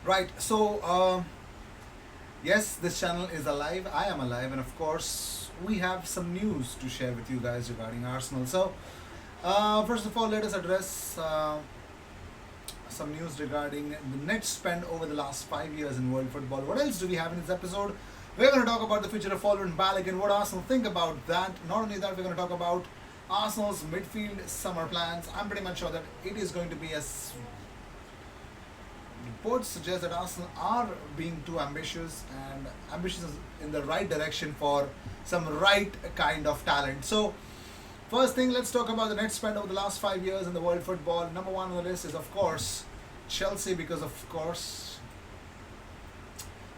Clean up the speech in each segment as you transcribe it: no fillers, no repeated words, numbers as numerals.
Right. So, yes, this channel is alive. I am alive, and of course, we have some news to share with you guys regarding Arsenal. So, first of all, let us address some news regarding the net spend over the last 5 years in world football. What else do we have in this episode? We're going to talk about the future of Following Balogun, what Arsenal think about that. Not only that, we're going to talk about Arsenal's midfield summer plans. I'm pretty much sure that it is going to be as reports suggest that Arsenal are being too ambitious and ambitious in the right direction for some right kind of talent. So, first thing, let's talk about the net spend over the last 5 years in the world football. Number one on the list is, of course, Chelsea, because, of course,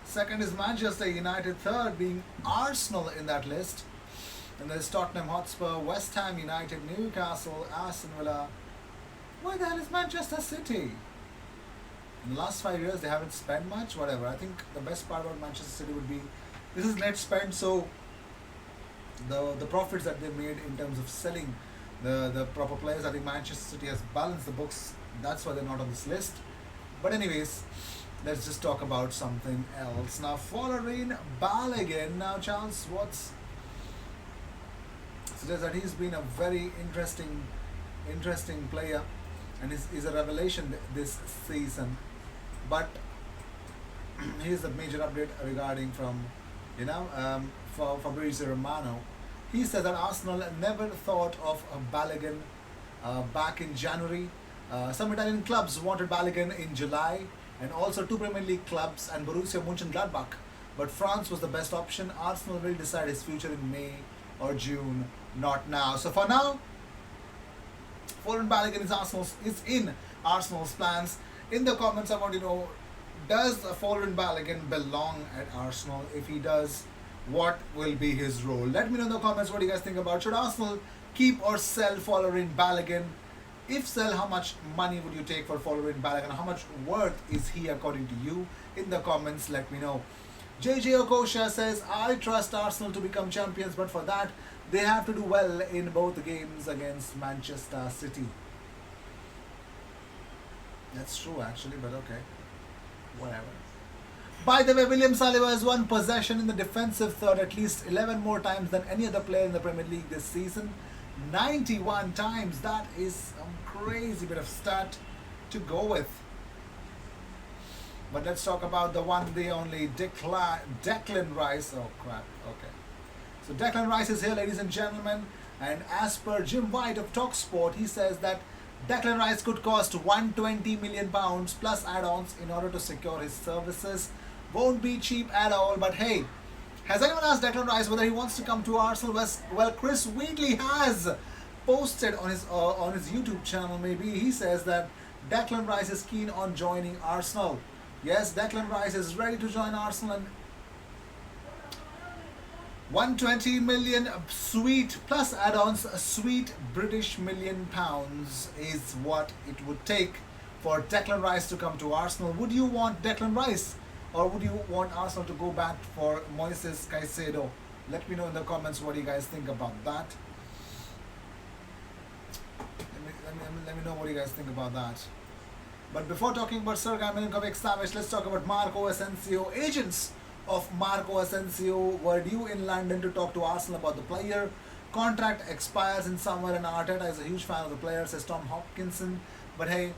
second is Manchester United, third being Arsenal in that list. And there's Tottenham Hotspur, West Ham United, Newcastle, Aston Villa. Where the hell is Manchester City? In the last 5 years, they haven't spent much, whatever. I think the best part about Manchester City would be this is net spend, so the profits that they made in terms of selling the proper players, I think Manchester City has balanced the books. That's why they're not on this list. But anyways, let's just talk about something else. Now, following Balogun, now Charles Watts suggests that he's been a very interesting player and is a revelation this season. But here's a major update regarding from, for Fabrizio Romano. He says that Arsenal never thought of Balogun back in January. Some Italian clubs wanted Balogun in July, and also two Premier League clubs and Borussia Mönchengladbach. But France was the best option. Arsenal will decide his future in May or June, not now. So for now, Foreign Balogun is in Arsenal's plans. In the comments, I want to know, does Foreign Balogun belong at Arsenal? If he does, what will be his role? Let me know in the comments what you guys think about. Should Arsenal keep or sell Foreign Balogun? If sell, how much money would you take for Foreign Balogun? How much worth is he according to you? In the comments, let me know. JJ Okosha says, I trust Arsenal to become champions, but for that, they have to do well in both games against Manchester City. That's true, actually, but okay. Whatever. By the way, William Saliba has won possession in the defensive third at least 11 more times than any other player in the Premier League this season. 91 times. That is a crazy bit of stat to go with. But let's talk about the one, the only Declan Rice. Oh, crap. Okay. So Declan Rice is here, ladies and gentlemen. And as per Jim White of TalkSport, he says that Declan Rice could cost £120 million plus add-ons in order to secure his services. Won't be cheap at all, but hey, has anyone asked Declan Rice whether he wants to come to Arsenal? Well, Chris Wheatley has posted on his YouTube channel. Maybe he says that Declan Rice is keen on joining Arsenal. Yes, Declan Rice is ready to join Arsenal, and 120 million sweet plus add-ons, a sweet British million pounds is what it would take for Declan Rice to come to Arsenal. Would you want Declan Rice, or would you want Arsenal to go back for Moises Caicedo? Let me know in the comments what you guys think about that. Let me know what you guys think about that. But before talking about Sergei Milinkovic-Savic, let's talk about Marco Asensio. Agents of Marco Asensio were due in London to talk to Arsenal about the player. Contract expires in summer, and Arteta is a huge fan of the player, says Tom Hopkinson. But hey,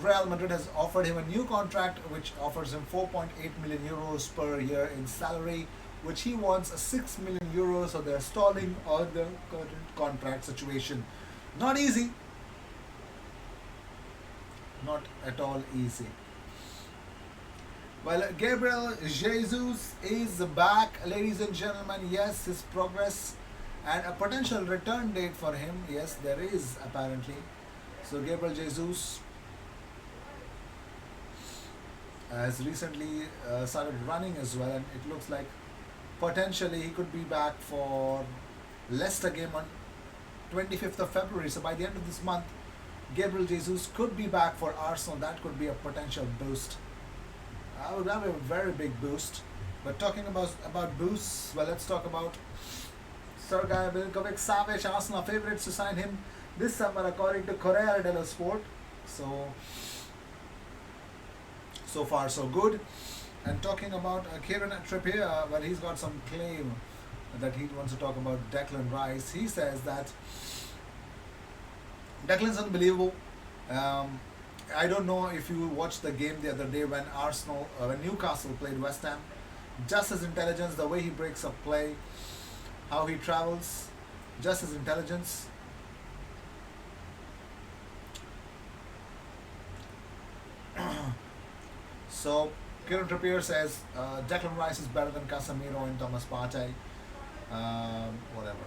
Real Madrid has offered him a new contract which offers him 4.8 million euros per year in salary, which he wants 6 million euros, so they're stalling on the current contract situation. Not easy. Not at all easy. Well, Gabriel Jesus is back, ladies and gentlemen. Yes, his progress and a potential return date for him. Yes, there is apparently. So Gabriel Jesus has recently started running as well, and it looks like potentially he could be back for Leicester game on 25th of February. So by the end of this month, Gabriel Jesus could be back for Arsenal. That could be a potential boost. I would have a very big boost. But talking about boosts, well, let's talk about Sergei Milinkovic-Savic. Arsenal are favourites to sign him this summer, according to Corriere dello Sport. So So far, so good. And talking about Kieran Trippier, well, he's got some claim that he wants to talk about Declan Rice. He says that Declan's unbelievable. Um, I don't know if you watched the game the other day when Newcastle played West Ham. Just his intelligence, the way he breaks up play, how he travels, just his intelligence. So Kieran Trippier says Declan Rice is better than Casemiro and Thomas Partey. Whatever.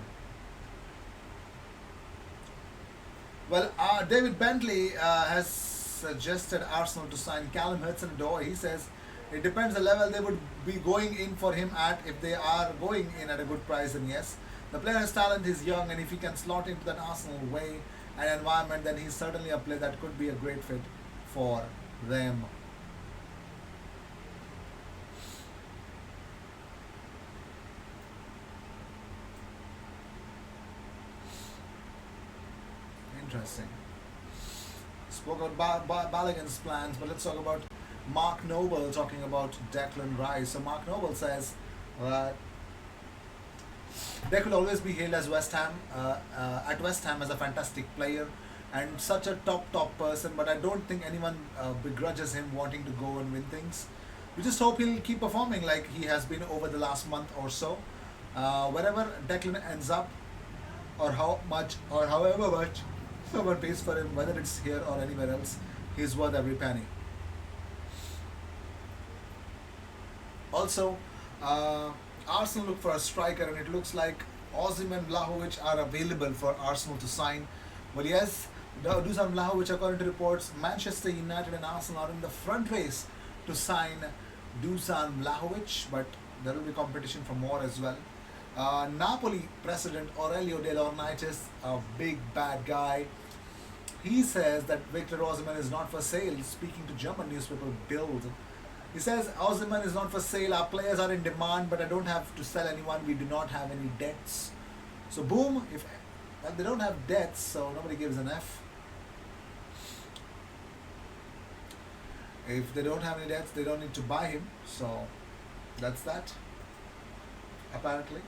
Well, David Bentley has suggested Arsenal to sign Callum Hudson-Odoi. He says it depends the level they would be going in for him at. If they are going in at a good price, then yes. The player has talent, he's young, and if he can slot into that Arsenal way and environment, then he's certainly a player that could be a great fit for them. Interesting. Spoke about Balogun's plans, but let's talk about Mark Noble talking about Declan Rice. So Mark Noble says that Deck will always be hailed as at West Ham as a fantastic player and such a top person. But I don't think anyone begrudges him wanting to go and win things. We just hope he'll keep performing like he has been over the last month or so. Wherever Declan ends up, or how much, or however much someone pays for him, whether it's here or anywhere else, he's worth every penny. Also, Arsenal look for a striker, and it looks like Ozim and Vlahovic are available for Arsenal to sign. Well, yes, Dusan Vlahovic, according to reports, Manchester United and Arsenal are in the front race to sign Dusan Vlahovic, but there will be competition for more as well. Napoli president Aurelio De Laurentiis, a big bad guy, he says that Victor Osimhen is not for sale. Speaking to German newspaper Bild, he says Osimhen is not for sale. Our players are in demand, but I don't have to sell anyone. We do not have any debts. So boom, if well, they don't have debts, so nobody gives an F. If they don't have any debts, they don't need to buy him. So that's that. Apparently.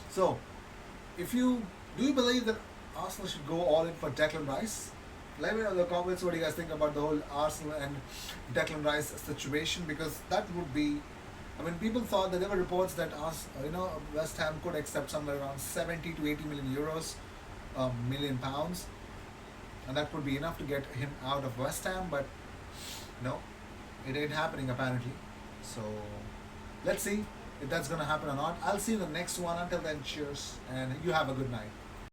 So, if you do you believe that Arsenal should go all in for Declan Rice? Let me know in the comments what you guys think about the whole Arsenal and Declan Rice situation, because that would be. I mean, people thought that there were reports that West Ham could accept somewhere around 70 to 80 million euros, million pounds, and that would be enough to get him out of West Ham. But no, it ain't happening apparently. So let's see if that's gonna happen or not. I'll see you in the next one. Until then, cheers, and you have a good night.